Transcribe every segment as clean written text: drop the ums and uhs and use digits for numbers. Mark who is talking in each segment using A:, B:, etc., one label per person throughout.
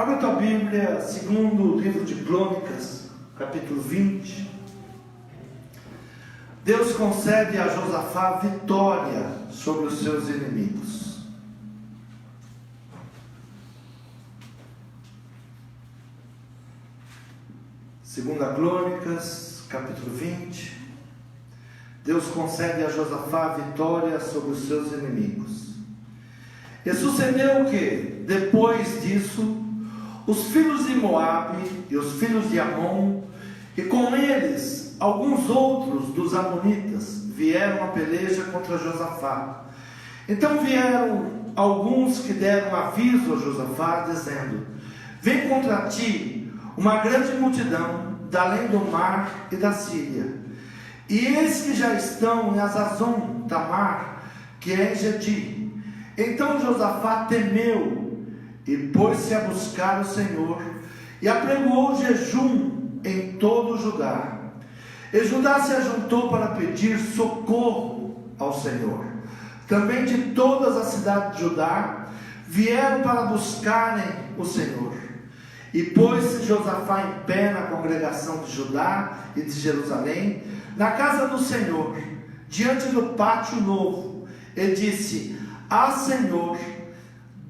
A: Abra tua Bíblia, segundo o livro de Crônicas, capítulo 20. Deus concede a Josafá vitória sobre os seus inimigos. Segunda Crônicas, capítulo 20. Deus concede a Josafá vitória sobre os seus inimigos. E sucedeu que, depois disso, os filhos de Moabe e os filhos de Amon, e com eles alguns outros dos amonitas, vieram a peleja contra Josafá. Então vieram alguns que deram aviso a Josafá, dizendo: vem contra ti uma grande multidão da além do mar e da Síria, e eis que já estão em Azazon Tamar, que é em Gedi. Então Josafá temeu e pôs-se a buscar o Senhor, e apregoou jejum em todo o Judá. E Judá se ajuntou para pedir socorro ao Senhor. Também de todas as cidades de Judá vieram para buscarem o Senhor. E pôs-se Josafá em pé na congregação de Judá e de Jerusalém, na casa do Senhor, diante do pátio novo, e disse: Ah, Senhor,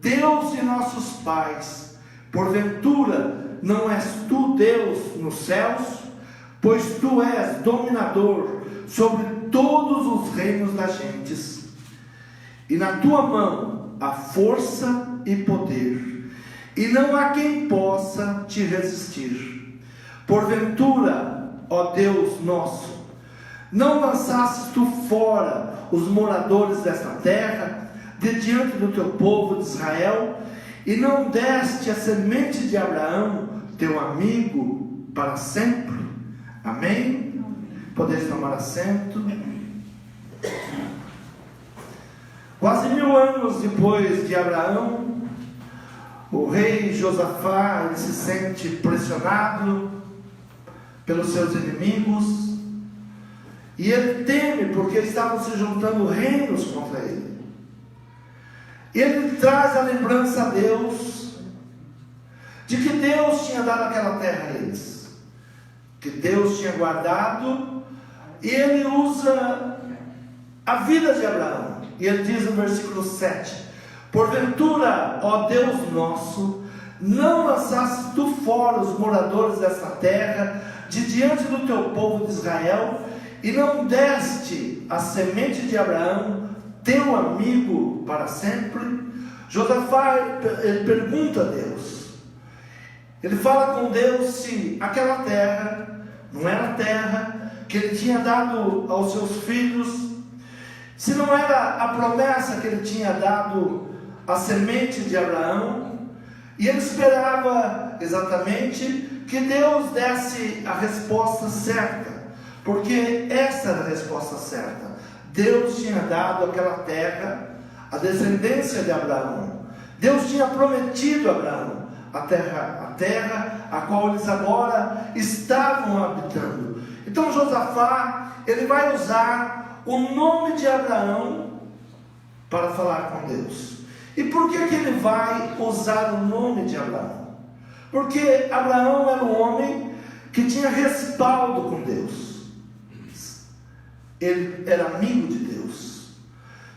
A: Deus de nossos pais, porventura não és tu Deus nos céus? Pois tu és dominador sobre todos os reinos das gentes, e na tua mão há força e poder, e não há quem possa te resistir. Porventura, ó Deus nosso, não lançasses tu fora os moradores desta terra, de diante do teu povo de Israel, e não deste a semente de Abraão, teu amigo, para sempre? Amém? Podeis tomar assento. Quase 1000 anos depois de Abraão, o rei Josafá, ele se sente pressionado pelos seus inimigos, e ele teme porque estavam se juntando reinos contra ele. Ele traz a lembrança a Deus de que Deus tinha dado aquela terra a eles, que Deus tinha guardado, e ele usa a vida de Abraão, e ele diz no versículo 7: porventura, ó Deus nosso, não lançasses tu fora os moradores desta terra, de diante do teu povo de Israel, e não deste a semente de Abraão, teu amigo, para sempre? Josafá, ele pergunta a Deus, ele fala com Deus se aquela terra não era a terra que ele tinha dado aos seus filhos, se não era a promessa que ele tinha dado à semente de Abraão, e ele esperava exatamente que Deus desse a resposta certa, porque essa era a resposta certa. Deus tinha dado aquela terra à descendência de Abraão. Deus tinha prometido a Abraão a terra a qual eles agora estavam habitando. Então Josafá, ele vai usar o nome de Abraão para falar com Deus. E por que ele vai usar o nome de Abraão? Porque Abraão era um homem que tinha respaldo com Deus. Ele era amigo de Deus.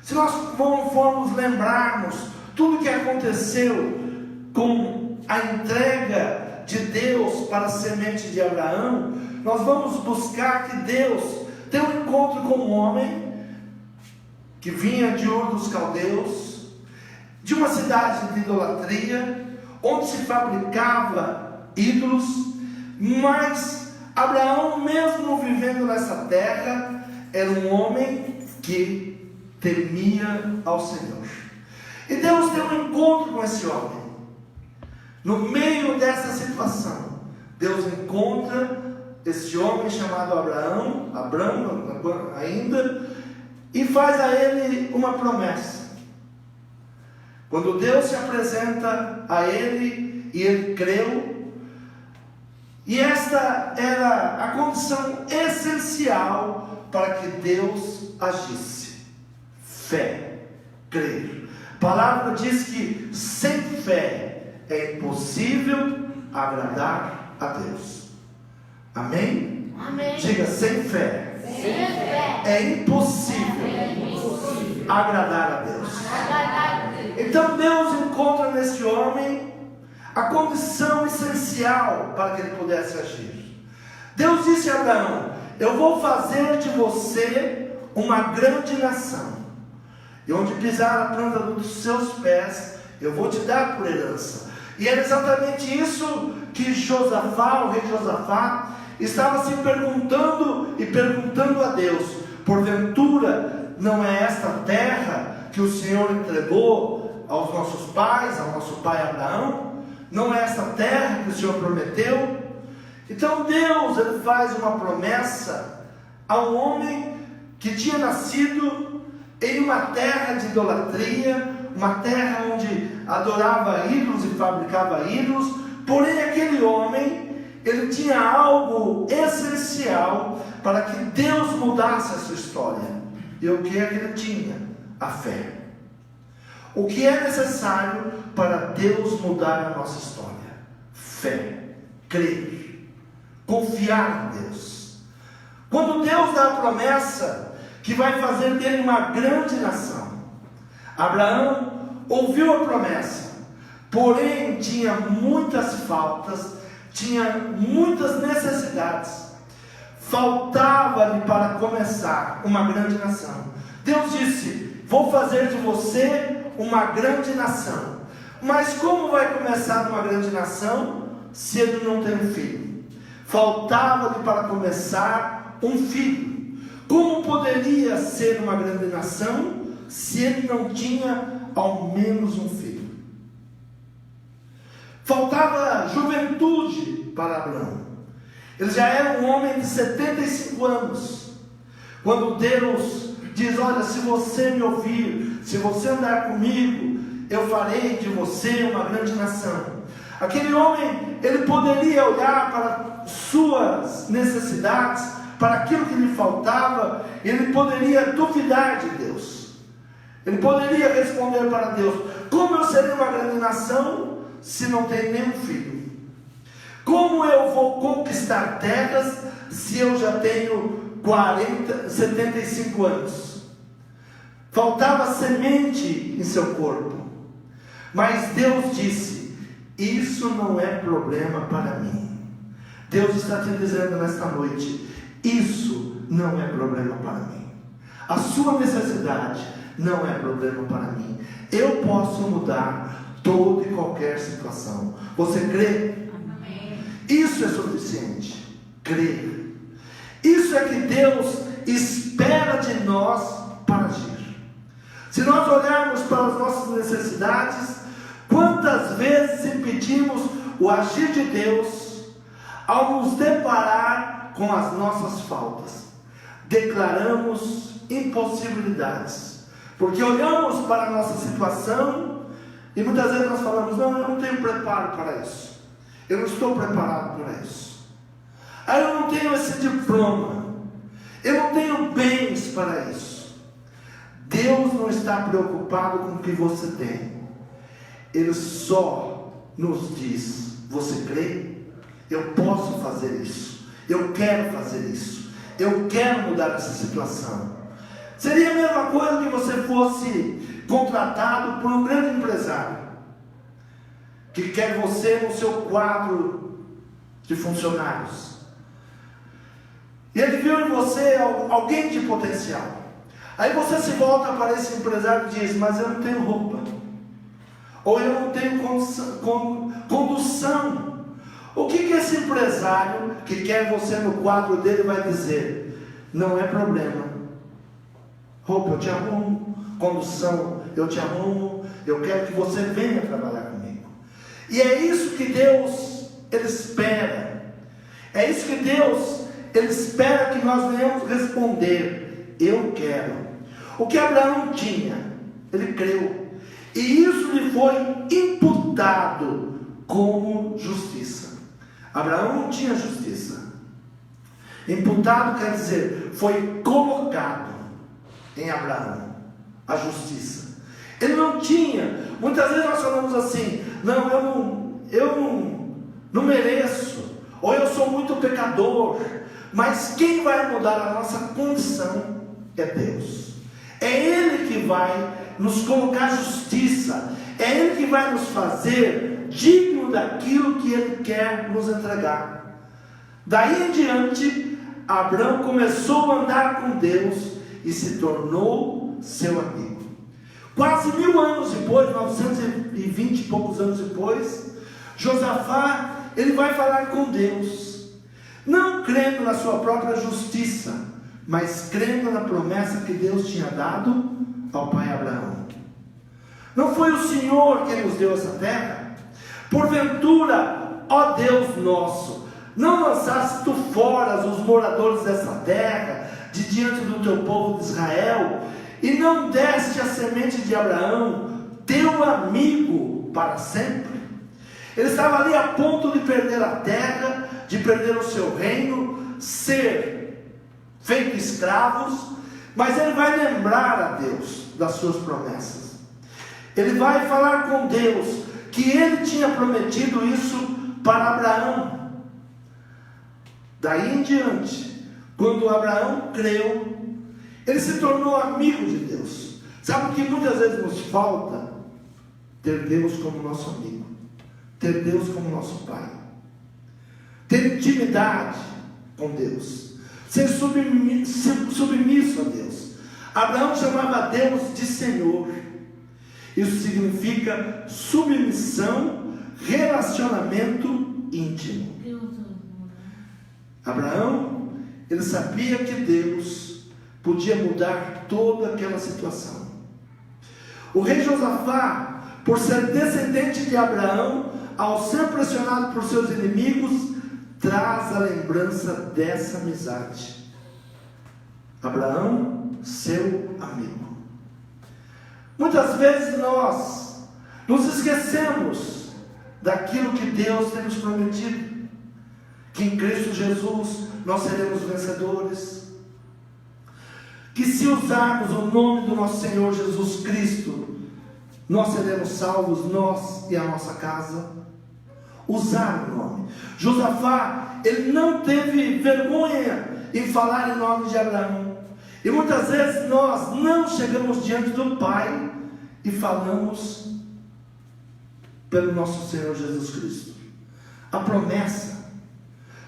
A: Se nós formos lembrarmos tudo o que aconteceu com a entrega de Deus para a semente de Abraão, nós vamos buscar que Deus tem um encontro com um homem que vinha de Ur dos Caldeus, de uma cidade de idolatria, onde se fabricava ídolos, mas Abraão, mesmo vivendo nessa terra, era um homem que temia ao Senhor. E Deus tem um encontro com esse homem. No meio dessa situação, Deus encontra esse homem chamado Abraão ainda, e faz a ele uma promessa. Quando Deus se apresenta a ele, e ele creu, e esta era a condição essencial para que Deus agisse: fé, crer. A palavra diz que sem fé é impossível agradar a Deus. Amém?
B: Amém.
A: Diga, sem fé,
B: Sem fé
A: é impossível agradar a Deus. Então Deus encontra nesse homem a condição essencial para que ele pudesse agir. Deus disse a Abraão: eu vou fazer de você uma grande nação, e onde pisar a planta dos seus pés, eu vou te dar por herança. E era exatamente isso que Josafá, o rei Josafá, estava se perguntando e perguntando a Deus: porventura não é esta terra que o Senhor entregou aos nossos pais, ao nosso pai Abraão? Não é esta terra que o Senhor prometeu? Então Deus, ele faz uma promessa a um homem que tinha nascido em uma terra de idolatria, uma terra onde adorava ídolos e fabricava ídolos. Porém aquele homem, ele tinha algo essencial para que Deus mudasse a sua história. E o que é que ele tinha? A fé. O que é necessário para Deus mudar a nossa história? Fé, crer, confiar em Deus. Quando Deus dá a promessa que vai fazer dele uma grande nação, Abraão ouviu a promessa, porém tinha muitas faltas, tinha muitas necessidades, faltava-lhe para começar uma grande nação. Deus disse: vou fazer de você uma grande nação. Mas como vai começar uma grande nação se ele não tem um filho? Faltava-lhe para começar um filho. Como poderia ser uma grande nação se ele não tinha ao menos um filho? Faltava juventude para Abraão. Ele já era um homem de 75 anos. Quando Deus diz: olha, se você me ouvir, se você andar comigo, eu farei de você uma grande nação. Aquele homem, ele poderia olhar para suas necessidades, para aquilo que lhe faltava, ele poderia duvidar de Deus. Ele poderia responder para Deus: como eu serei uma grande nação se não tenho nenhum filho? Como eu vou conquistar terras se eu já tenho 75 anos? Faltava semente em seu corpo. Mas Deus disse: isso não é problema para mim. Deus está te dizendo nesta noite: isso não é problema para mim. A sua necessidade não é problema para mim. Eu posso mudar toda e qualquer situação. Você crê?
B: Amém.
A: Isso é suficiente. Crer. Isso é que Deus espera de nós para agir. Se nós olharmos para as nossas necessidades, quantas vezes impedimos o agir de Deus ao nos deparar com as nossas faltas? Declaramos impossibilidades, porque olhamos para a nossa situação e muitas vezes nós falamos: não, eu não tenho preparo para isso, eu não estou preparado para isso, eu não tenho esse diploma, eu não tenho bens para isso. Deus não está preocupado com o que você tem. Ele só nos diz: você crê? Eu posso fazer isso, eu quero fazer isso, eu quero mudar essa situação. Seria a mesma coisa que você fosse contratado por um grande empresário que quer você no seu quadro de funcionários, e ele viu em você alguém de potencial. Aí você se volta para esse empresário e diz: mas eu não tenho roupa, ou eu não tenho condução. O que esse empresário que quer você no quadro dele vai dizer? Não é problema, roupa eu te arrumo, condução eu te arrumo, eu quero que você venha trabalhar comigo. E é isso que Deus, ele espera. É isso que Deus, ele espera que nós venhamos responder: eu quero. O que Abraão tinha, ele creu, e isso lhe foi imputado como justiça. Abraão não tinha justiça. Imputado quer dizer, foi colocado em Abraão a justiça. Ele não tinha. Muitas vezes nós falamos assim: não, não mereço, ou eu sou muito pecador. Mas quem vai mudar a nossa condição é Deus. É Ele que vai nos colocar justiça, é Ele que vai nos fazer digno daquilo que Ele quer nos entregar. Daí em diante, Abraão começou a andar com Deus e se tornou seu amigo. Quase 1000 anos depois, 920 e poucos anos depois, Josafá, ele vai falar com Deus, não crendo na sua própria justiça, mas crendo na promessa que Deus tinha dado ao pai Abraão. Não foi o Senhor que nos deu essa terra? Porventura, ó Deus nosso, não lançaste tu fora os moradores dessa terra, de diante do teu povo de Israel, e não deste a semente de Abraão, teu amigo, para sempre? Ele estava ali a ponto de perder a terra, de perder o seu reino, ser feito escravos, mas ele vai lembrar a Deus das suas promessas. Ele vai falar com Deus que ele tinha prometido isso para Abraão. Daí em diante, quando Abraão creu, ele se tornou amigo de Deus. Sabe o que muitas vezes nos falta? Ter Deus como nosso amigo, ter Deus como nosso Pai, ter intimidade com Deus, ser submisso a Deus. Abraão chamava Deus de Senhor. Isso significa submissão, relacionamento íntimo. Abraão, ele sabia que Deus podia mudar toda aquela situação. O rei Josafá, por ser descendente de Abraão, ao ser pressionado por seus inimigos, traz a lembrança dessa amizade. Abraão, seu amigo. Muitas vezes nós nos esquecemos daquilo que Deus tem nos prometido, que em Cristo Jesus nós seremos vencedores, que se usarmos o nome do nosso Senhor Jesus Cristo, nós seremos salvos, nós e a nossa casa. Usar o nome. Josafá, ele não teve vergonha em falar em nome de Abraão. E muitas vezes nós não chegamos diante do Pai e falamos pelo nosso Senhor Jesus Cristo. A promessa.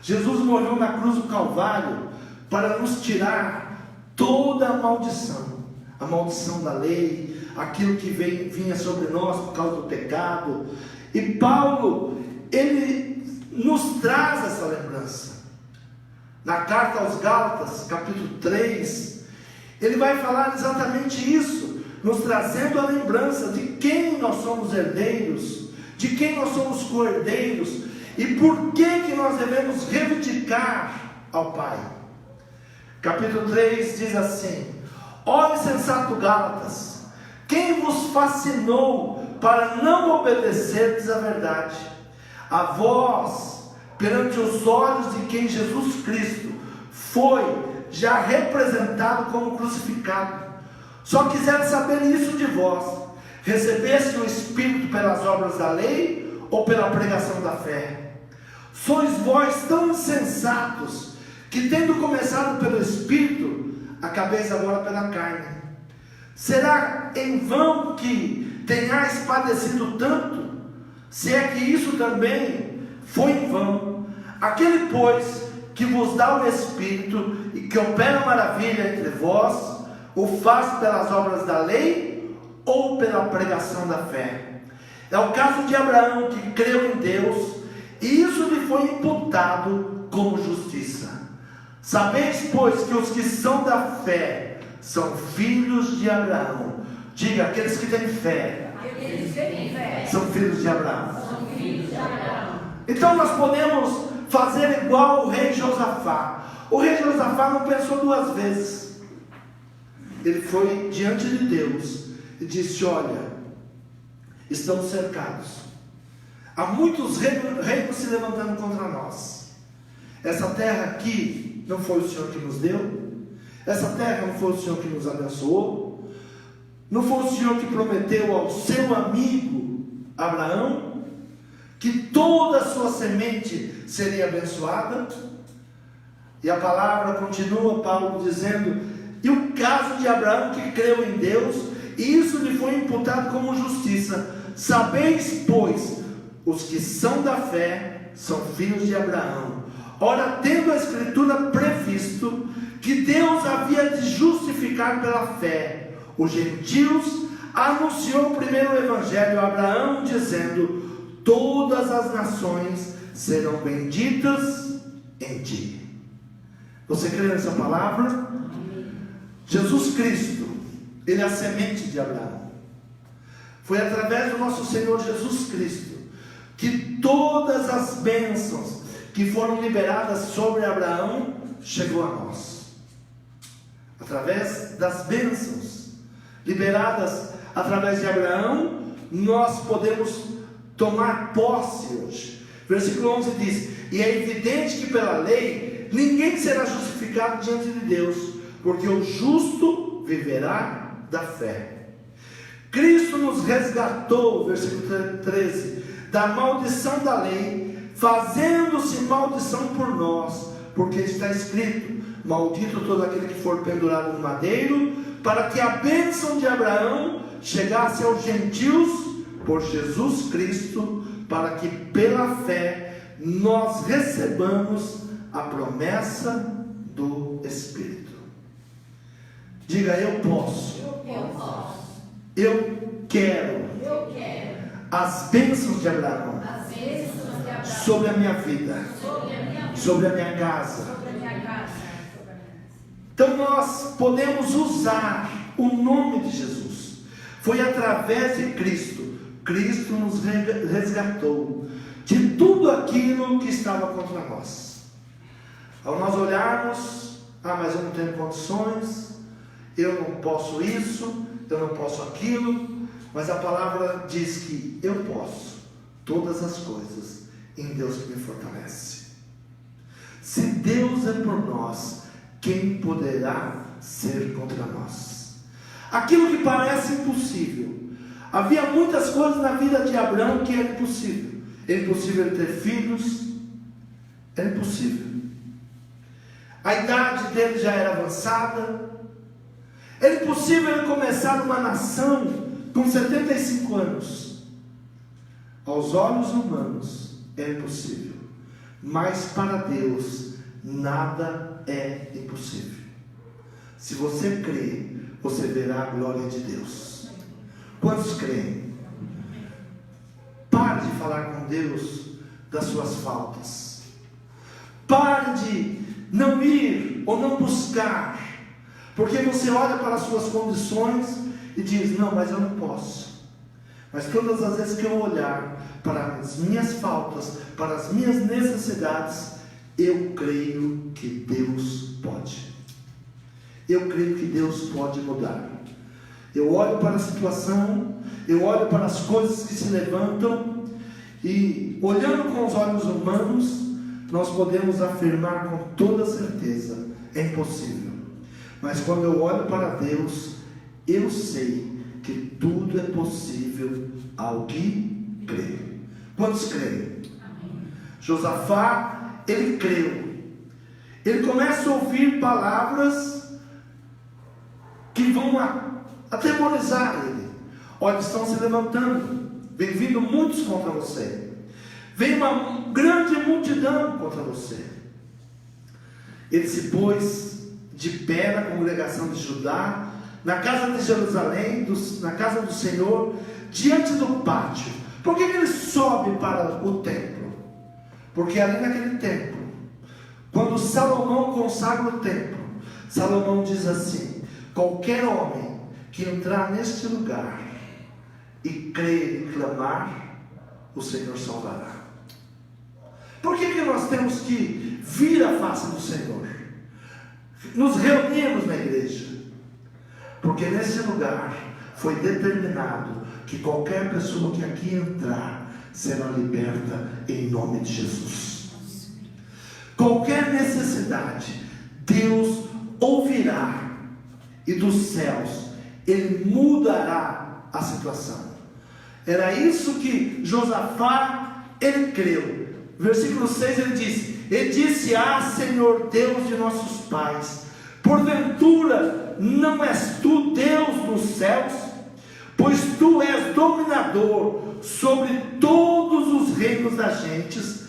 A: Jesus morreu na cruz do Calvário para nos tirar toda a maldição da lei, aquilo que vinha sobre nós por causa do pecado. E Paulo, ele nos traz essa lembrança. Na carta aos Gálatas, capítulo 3, ele vai falar exatamente isso, nos trazendo a lembrança de quem nós somos herdeiros, de quem nós somos co-herdeiros, e por que nós devemos reivindicar ao Pai. Capítulo 3 diz assim: ó insensato Gálatas, quem vos fascinou para não obedecerdes à verdade? A vós, perante os olhos de quem Jesus Cristo foi já representado como crucificado, só quiseram saber isso de vós: recebeste o Espírito pelas obras da lei ou pela pregação da fé? Sois vós tão insensatos, que tendo começado pelo Espírito, acabeis agora pela carne. Será em vão que tenhais padecido tanto? Se é que isso também foi em vão. Aquele, pois, que vos dá o Espírito e que opera maravilha entre vós, o faz pelas obras da lei ou pela pregação da fé? É o caso de Abraão, que creu em Deus, e isso lhe foi imputado como justiça. Sabeis, pois, que os que são da fé são filhos de Abraão. Diga, aqueles que têm fé, são filhos de Abraão. Então nós podemos fazer igual o rei Josafá. O rei Josafá não pensou duas vezes. Ele foi diante de Deus e disse: olha, estamos cercados, há muitos reinos se levantando contra nós. Essa terra aqui não foi o Senhor que nos deu, essa terra não foi o Senhor que nos abençoou, não foi o Senhor que prometeu ao seu amigo Abraão que toda a sua semente seria abençoada. E a palavra continua, Paulo dizendo: e o caso de Abraão, que creu em Deus, e isso lhe foi imputado como justiça. Sabeis, pois, os que são da fé são filhos de Abraão. Ora, tendo a Escritura previsto que Deus havia de justificar pela fé os gentios, anunciou primeiro o Evangelho a Abraão, dizendo: todas as nações serão benditas em ti. Você crê nessa palavra? Jesus Cristo, Ele é a semente de Abraão. Foi através do nosso Senhor Jesus Cristo que todas as bênçãos que foram liberadas sobre Abraão chegou a nós. Através das bênçãos liberadas através de Abraão, nós podemos tomar posse hoje. Versículo 11 diz: e é evidente que pela lei ninguém será justificado diante de Deus, porque o justo viverá da fé. Cristo nos resgatou, versículo 13, da maldição da lei, fazendo-se maldição por nós, porque está escrito: maldito todo aquele que for pendurado no madeiro, para que a bênção de Abraão chegasse aos gentios por Jesus Cristo, para que pela fé nós recebamos a promessa do Espírito. Diga: eu posso. Eu quero as bênçãos de Abraão sobre a minha vida, sobre a minha casa. Então nós podemos usar o nome de Jesus. Foi através de Cristo. Cristo nos resgatou de tudo aquilo que estava contra nós. Ao nós olharmos: mas eu não tenho condições, eu não posso isso, eu não posso aquilo. Mas a palavra diz que eu posso todas as coisas em Deus que me fortalece. Se Deus é por nós, quem poderá ser contra nós? Aquilo que parece impossível. Havia muitas coisas na vida de Abraão que era impossível. Era impossível ele ter filhos. Era impossível. A idade dele já era avançada. Era impossível ele começar uma nação com 75 anos. Aos olhos humanos é impossível, mas para Deus nada é impossível. Se você crê, você verá a glória de Deus. Quantos creem? Pare de falar com Deus das suas faltas. Pare de não ir ou não buscar, porque você olha para as suas condições e diz: não, mas eu não posso. Mas todas as vezes que eu olhar para as minhas faltas, para as minhas necessidades, eu creio que Deus pode. Eu creio que Deus pode mudar. Eu olho para a situação, eu olho para as coisas que se levantam, e olhando com os olhos humanos, nós podemos afirmar com toda certeza: é impossível. Mas quando eu olho para Deus, eu sei que tudo é possível ao que crê. Quantos creem? Josafá, ele creu. Ele começa a ouvir palavras que vão atemorizar ele. Olha, estão se levantando, vem vindo muitos contra você, vem uma grande multidão contra você. Ele se pôs de pé na congregação de Judá, na casa de Jerusalém, na casa do Senhor, diante do pátio. Por que ele sobe para o templo? Porque ali naquele templo, quando Salomão consagra o templo, Salomão diz assim: qualquer homem que entrar neste lugar e crer e clamar, o Senhor salvará. Por que nós temos que vir à face do Senhor? Nos reunimos na igreja, porque nesse lugar foi determinado que qualquer pessoa que aqui entrar será liberta em nome de Jesus. Qualquer necessidade, Deus ouvirá, e dos céus Ele mudará a situação. Era isso que Josafá ele creu. Versículo 6 ele diz: e disse: ah, Senhor Deus de nossos pais, porventura não és tu Deus nos céus? Pois tu és dominador sobre todos os reinos das gentes,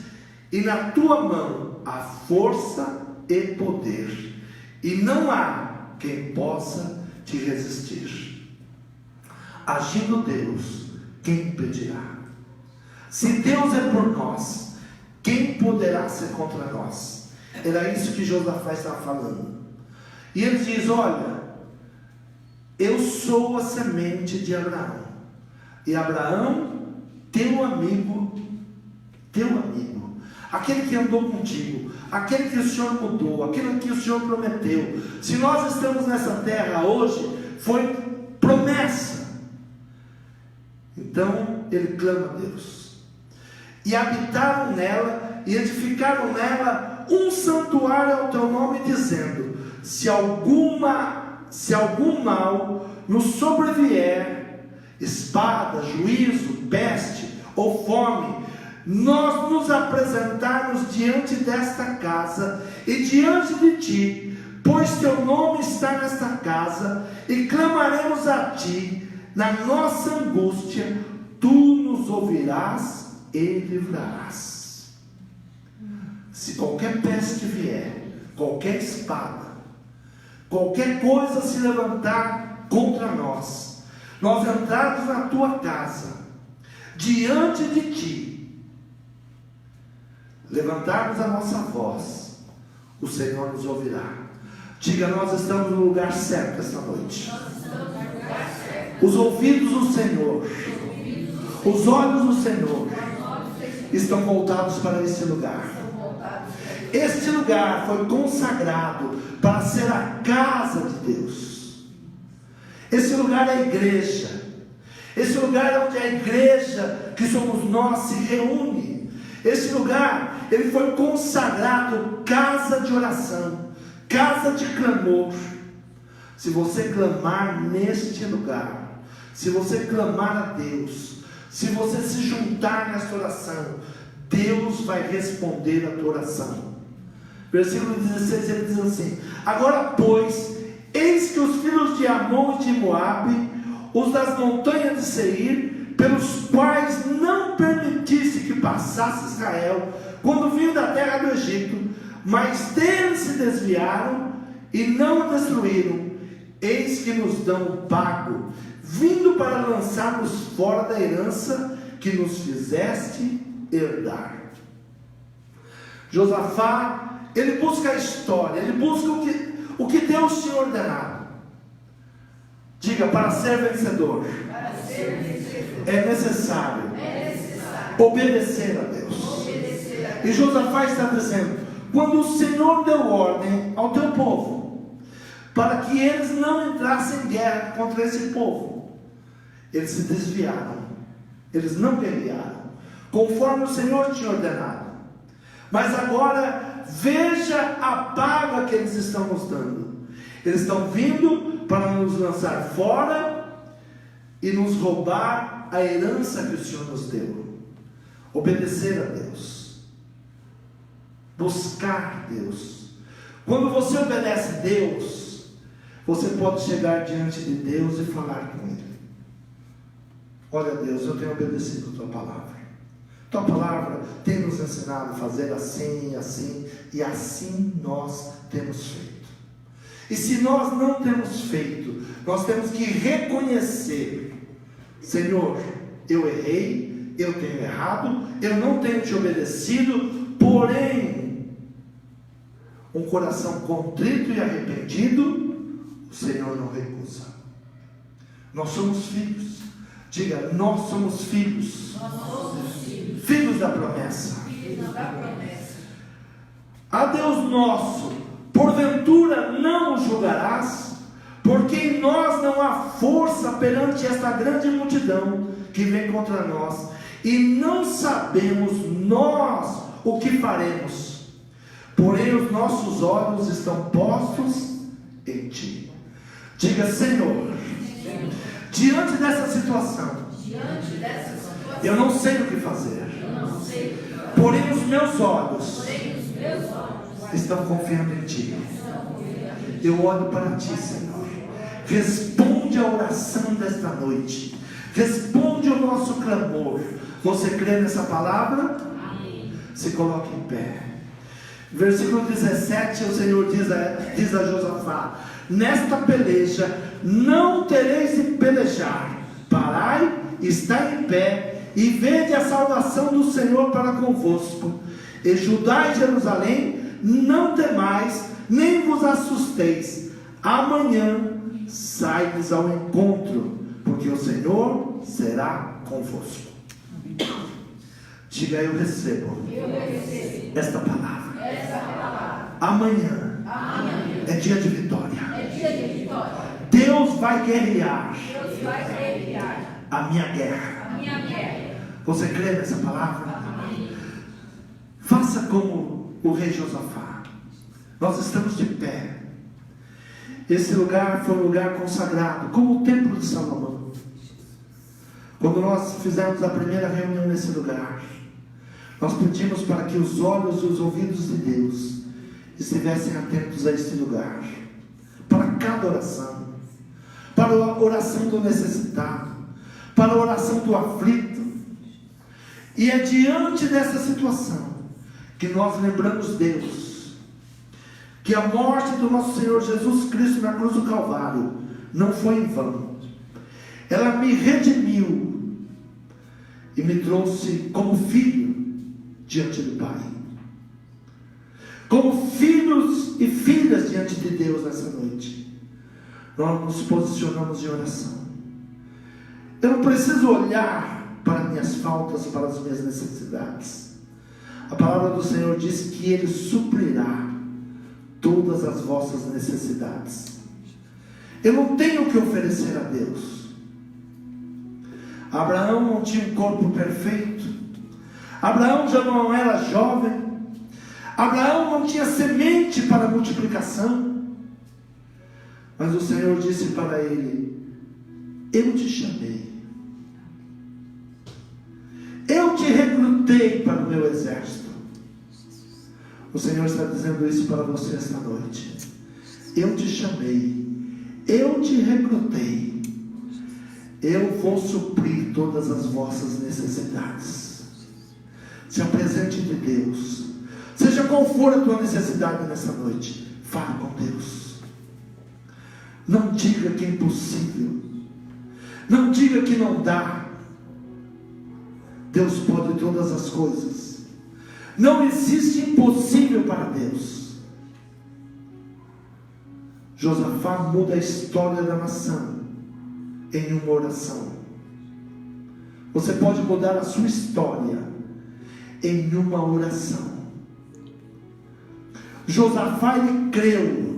A: e na tua mão há força e poder, e não há quem possa te resistir. Agindo Deus, quem impedirá? Se Deus é por nós, quem poderá ser contra nós? Era isso que Josafá estava falando. E ele diz: olha, eu sou a semente de Abraão, e Abraão, teu amigo, aquele que andou contigo, aquele que o Senhor mudou, aquele que o Senhor prometeu. Se nós estamos nessa terra hoje, foi promessa. Então ele clama a Deus, e habitaram nela, e edificaram nela um santuário ao teu nome, dizendo: se algum mal nos sobrevier, espada, juízo, peste ou fome, nós nos apresentarmos diante desta casa e diante de ti, pois teu nome está nesta casa, e clamaremos a ti na nossa angústia, tu nos ouvirás e livrarás. Se qualquer peste vier, qualquer espada, qualquer coisa se levantar contra nós, nós entrarmos na tua casa, diante de ti, levantarmos a nossa voz, o Senhor nos ouvirá. Diga: nós estamos no lugar certo esta noite. Os ouvidos do Senhor, os olhos do Senhor estão voltados para esse lugar. Este lugar foi consagrado para ser a casa de Deus. Esse lugar é a igreja. Esse lugar é onde a igreja, que somos nós, se reúne. Esse lugar, ele foi consagrado casa de oração, casa de clamor. Se você clamar neste lugar, se você clamar a Deus, se você se juntar nesta oração, Deus vai responder a tua oração. Versículo 16, ele diz assim: agora pois, eis que os filhos de Amon e de Moabe, os das montanhas de Seir, pelos quais não permitisse que passasse Israel, quando vinham da terra do Egito, mas deles se desviaram e não o destruíram, eis que nos dão o pago, vindo para lançar-nos fora da herança que nos fizeste herdar. Josafá, ele busca a história, ele busca o que Deus tinha ordenado. Diga: para ser vencedor, é necessário obedecer a Deus. E Josafá está dizendo: quando o Senhor deu ordem ao teu povo, para que eles não entrassem em guerra contra esse povo, eles se desviaram, eles não guerrearam, conforme o Senhor tinha ordenado. Mas agora, veja a paga que eles estão nos dando. Eles estão vindo para nos lançar fora e nos roubar a herança que o Senhor nos deu. Obedecer a Deus, buscar Deus. Quando você obedece a Deus, você pode chegar diante de Deus e falar com Ele: olha, Deus, eu tenho obedecido a tua palavra. Tua palavra tem nos ensinado a fazer assim, assim, e assim nós temos feito. E se nós não temos feito, nós temos que reconhecer: Senhor, eu errei, eu tenho errado, eu não tenho te obedecido, porém, um coração contrito e arrependido, o Senhor não recusa. Nós somos filhos. Diga: nós somos filhos. Filhos da promessa. A Deus nosso, porventura não o julgarás? Porque em nós não há força perante esta grande multidão que vem contra nós, e não sabemos nós o que faremos. Porém os nossos olhos estão postos em ti. Diga: Senhor, diante dessa situação, eu não sei o que fazer. Porém os meus olhos estão confiando em Ti. Eu olho para Ti, Senhor. Responde a oração desta noite. Responde o nosso clamor. Você crê nessa palavra? Amém. Se coloque em pé. Versículo 17, o Senhor diz a Josafá: nesta peleja não tereis de pelejar. Parai, está em pé, e vede a salvação do Senhor para convosco. E Judá e Jerusalém, não temais, nem vos assusteis. Amanhã saides ao encontro, porque o Senhor será convosco. Diga: eu recebo esta palavra. Amanhã é dia de vitória. Deus vai guerrear a minha guerra. Você crê nessa palavra? Faça como o rei Josafá. Nós estamos de pé. Esse lugar foi um lugar consagrado, como o templo de Salomão. Quando nós fizemos a primeira reunião nesse lugar, nós pedimos para que os olhos e os ouvidos de Deus estivessem atentos a este lugar, para cada oração, para a oração do necessitado, para a oração do aflito. E é diante dessa situação que nós lembramos Deus, que a morte do nosso Senhor Jesus Cristo na cruz do Calvário não foi em vão. Ela me redimiu e me trouxe como filho diante do Pai, como filhos e filhas diante de Deus nessa noite. Nós nos posicionamos em oração. Eu não preciso olhar para minhas faltas, para as minhas necessidades. A palavra do Senhor diz que Ele suprirá todas as vossas necessidades. Eu não tenho o que oferecer a Deus. Abraão não tinha um corpo perfeito. Abraão já não era jovem. Abraão não tinha semente para multiplicação. Mas o Senhor disse para ele: eu te chamei, eu te recrutei para o meu exército. O Senhor está dizendo isso para você esta noite. Eu te chamei, eu te recrutei, eu vou suprir todas as vossas necessidades. Se apresente de Deus. Seja qual for a tua necessidade nessa noite, fale com Deus. Não diga que é impossível. Não diga que não dá. Deus pode todas as coisas. Não existe impossível para Deus. Josafá muda a história da nação em uma oração. Você pode mudar a sua história em uma oração. Josafá, ele creu.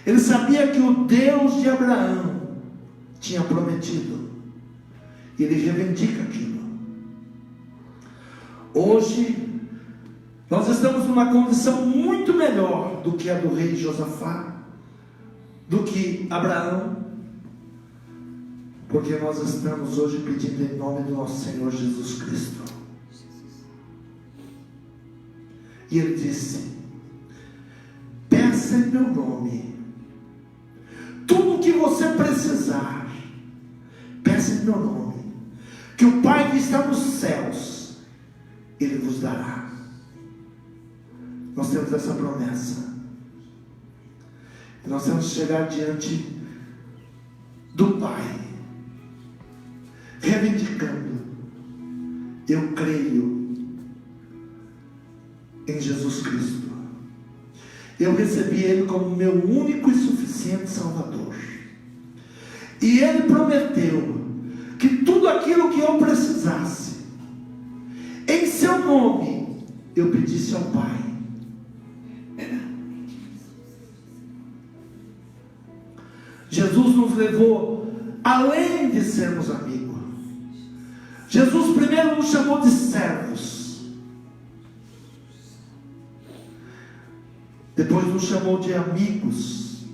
A: Ele sabia que o Deus de Abraão tinha prometido. Ele reivindica aquilo. Hoje nós estamos numa condição muito melhor do que a do rei Josafá, do que Abraão, porque nós estamos hoje pedindo em nome do nosso Senhor Jesus Cristo. E ele disse: peça em meu nome, tudo o que você precisar, peça em meu nome, que o Pai que está nos céus, Ele vos dará. Nós temos essa promessa. Nós temos que chegar diante do Pai, reivindicando: eu creio em Jesus Cristo. Eu recebi Ele como meu único e suficiente Salvador. E Ele prometeu que tudo aquilo que eu precisasse, em seu nome, eu pedisse ao Pai. Jesus nos levou além de sermos amigos. Jesus primeiro nos chamou de servos. Depois nos chamou de amigos.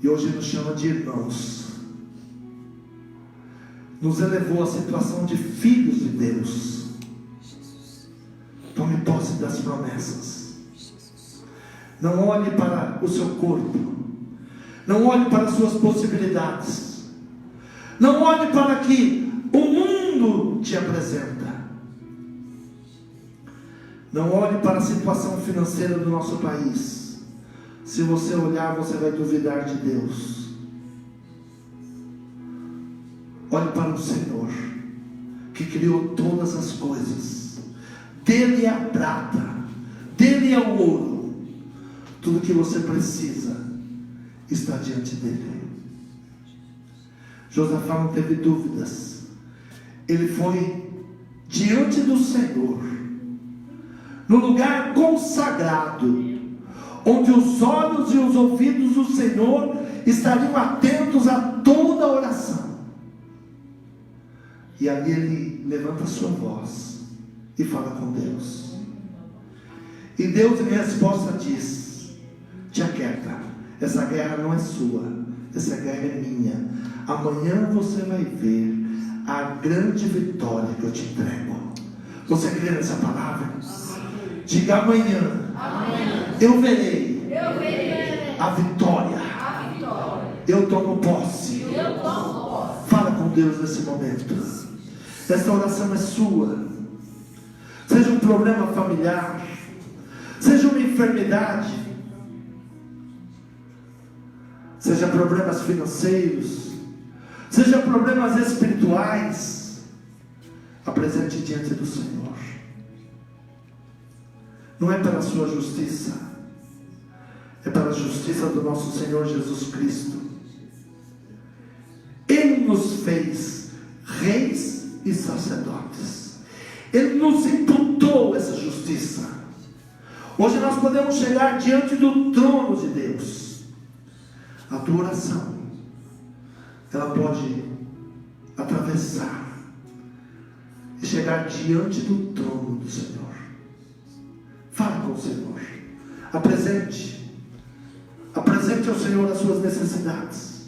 A: E hoje nos chama de irmãos. nos elevou à situação de filhos de Deus. Tome posse das promessas. Não olhe para o seu corpo. Não olhe para as suas possibilidades. Não olhe para o que o mundo te apresenta. Não olhe para a situação financeira do nosso país. Se você olhar, você vai duvidar de Deus. Olhe para o Senhor, que criou todas as coisas. Dele é a prata, dele é o ouro. Tudo que você precisa está diante dele. Josafá não teve dúvidas. Ele foi diante do Senhor, no lugar consagrado, onde os olhos e os ouvidos do Senhor estariam atentos a toda oração. E ali ele levanta a sua voz e fala com Deus. E Deus em resposta diz: te aquieta, essa guerra não é sua, essa guerra é minha. Amanhã você vai ver a grande vitória que eu te entrego. Você crê nessa palavra? Diga: amanhã eu verei a vitória. Eu tomo posse. Fala com Deus nesse momento. Esta oração é sua. Seja um problema familiar, seja uma enfermidade, seja problemas financeiros, seja problemas espirituais, apresente diante do Senhor. Não é pela sua justiça, é pela justiça do nosso Senhor Jesus Cristo. Ele nos fez reis e sacerdotes. Ele nos imputou essa justiça. Hoje nós podemos chegar diante do trono de Deus. A tua oração, ela pode atravessar e chegar diante do trono do Senhor. Fale com o Senhor. Apresente ao Senhor as suas necessidades,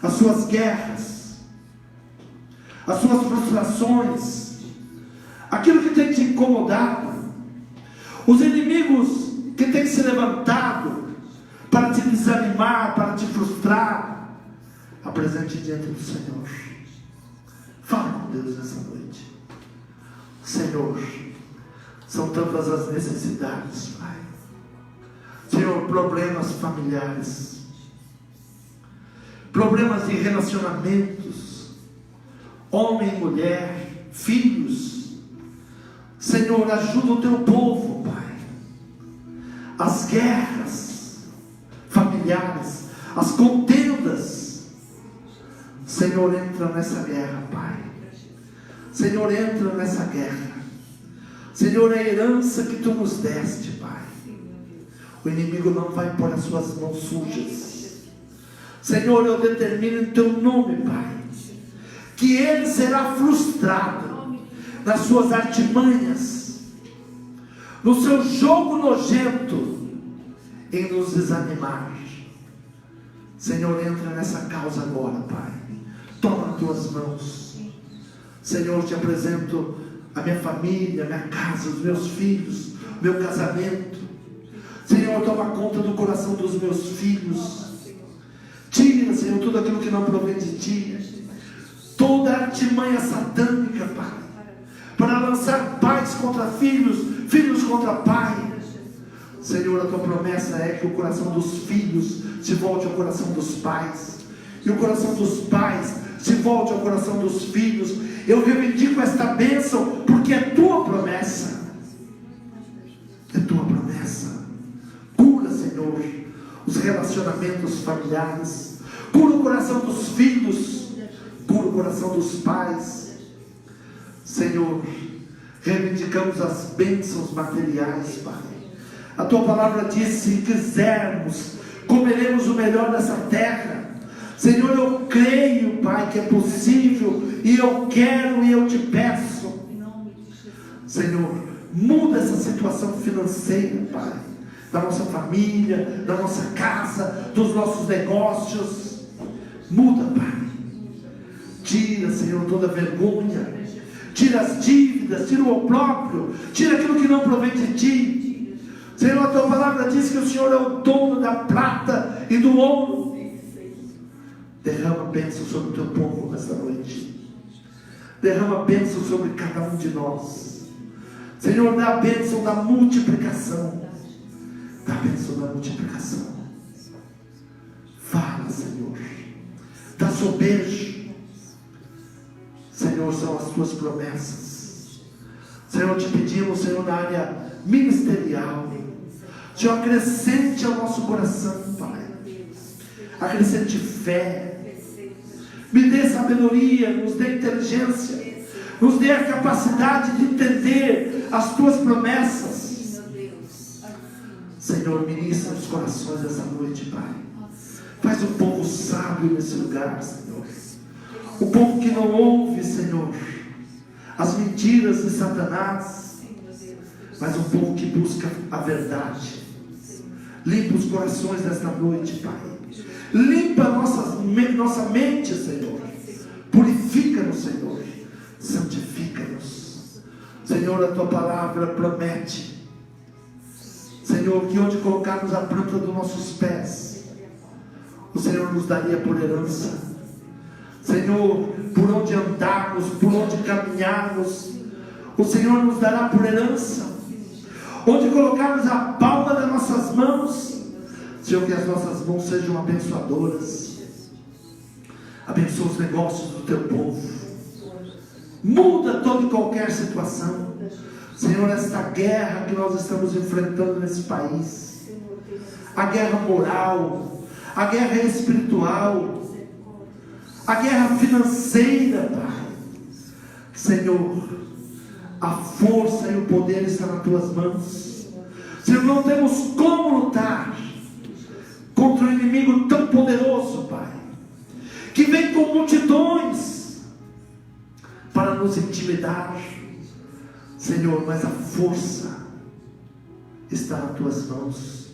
A: as suas guerras, as suas frustrações, aquilo que tem te incomodado, os inimigos que têm se levantado para te desanimar, para te frustrar. Apresente diante do Senhor. Fale com Deus nessa noite. Senhor, são tantas as necessidades, Pai. Senhor, problemas familiares, problemas de relacionamentos, homem e mulher, filhos. Senhor, ajuda o teu povo, Pai. As guerras familiares, as contendas. Senhor, entra nessa guerra, Pai. Senhor, entra nessa guerra. Senhor, é a herança que tu nos deste, Pai. O inimigo não vai pôr as suas mãos sujas. Senhor, eu determino em teu nome, Pai, que ele será frustrado nas suas artimanhas, no seu jogo nojento em nos desanimar. Senhor, entra nessa causa agora, Pai. Toma as tuas mãos. Senhor, te apresento a minha família, a minha casa, os meus filhos, o meu casamento. Senhor, toma conta do coração dos meus filhos. Tira, Senhor, tudo aquilo que não provém de ti, toda artimanha satânica, Pai, para lançar pais contra filhos, filhos contra pai. Senhor, a tua promessa é que o coração dos filhos se volte ao coração dos pais, e o coração dos pais se volte ao coração dos filhos. Eu reivindico esta bênção, porque é tua promessa. É tua promessa. Cura, Senhor, os relacionamentos familiares. Cura o coração dos filhos. Cura o coração dos pais. Senhor, reivindicamos as bênçãos materiais, Pai. A tua palavra diz: se quisermos, comeremos o melhor dessa terra. Senhor, eu creio, Pai, que é possível, e eu quero e eu te peço. Senhor, muda essa situação financeira, Pai, da nossa família, da nossa casa, dos nossos negócios. Muda, Pai. Tira, Senhor, toda vergonha. Tira as dívidas, tira o opróbrio, tira aquilo que não provém de Ti. Senhor, a Tua palavra diz que o Senhor é o dono da prata e do ouro. Derrama bênção sobre o Teu povo nesta noite. Derrama bênção sobre cada um de nós. Senhor, dá a bênção da multiplicação. Dá a bênção da multiplicação. Fala, Senhor. Dá sobejo. Senhor, são as Tuas promessas. Senhor, te pedimos, Senhor, na área ministerial. Senhor, acrescente ao nosso coração, Pai. Acrescente fé. Me dê sabedoria, nos dê inteligência. Nos dê a capacidade de entender as Tuas promessas. Senhor, ministra os corações dessa noite, Pai. Faz o povo sábio nesse lugar, Senhor. O povo que não ouve, Senhor, as mentiras de Satanás, mas um povo que busca a verdade. Limpa os corações desta noite, Pai. Limpa nossa mente, Senhor. Purifica-nos, Senhor. Santifica-nos. Senhor, a Tua palavra promete, Senhor, que onde colocarmos a planta dos nossos pés, o Senhor nos daria por herança. Senhor, por onde andarmos, por onde caminharmos, o Senhor nos dará por herança. Onde colocarmos a palma das nossas mãos, Senhor, que as nossas mãos sejam abençoadoras. Abençoa os negócios do Teu povo. Muda toda e qualquer situação. Senhor, esta guerra que nós estamos enfrentando nesse país, a guerra moral, a guerra espiritual, a guerra financeira, Pai. Senhor, a força e o poder estão nas Tuas mãos. Senhor, não temos como lutar contra um inimigo tão poderoso, Pai, que vem com multidões para nos intimidar, Senhor, mas a força está nas Tuas mãos,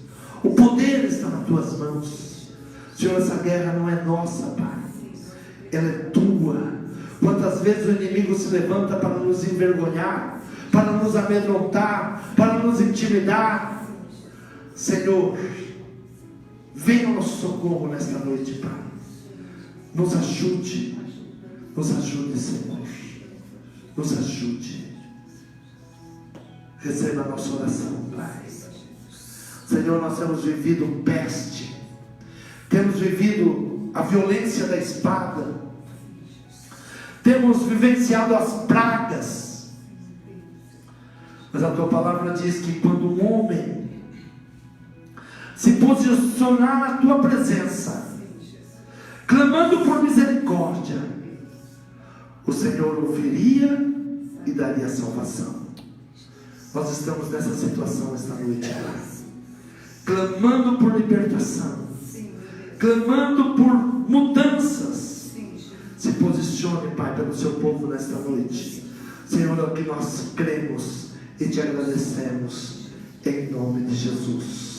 A: o poder está nas Tuas mãos. Senhor, essa guerra não é nossa, Pai, ela é Tua. Quantas vezes o inimigo se levanta para nos envergonhar, para nos amedrontar, para nos intimidar. Senhor, venha ao nosso socorro nesta noite, Pai. Nos ajude, Senhor. Nos ajude. Receba a nossa oração, Pai. Senhor, nós temos vivido peste, temos vivido a violência da espada, temos vivenciado as pragas, mas a Tua palavra diz que quando um homem se posicionar na Tua presença, clamando por misericórdia, o Senhor ouviria e daria salvação. Nós estamos nessa situação esta noite, Pai, clamando por libertação, clamando por mudanças. Se posicione, Pai, pelo Seu povo nesta noite. Senhor, é o que nós cremos e Te agradecemos, em nome de Jesus.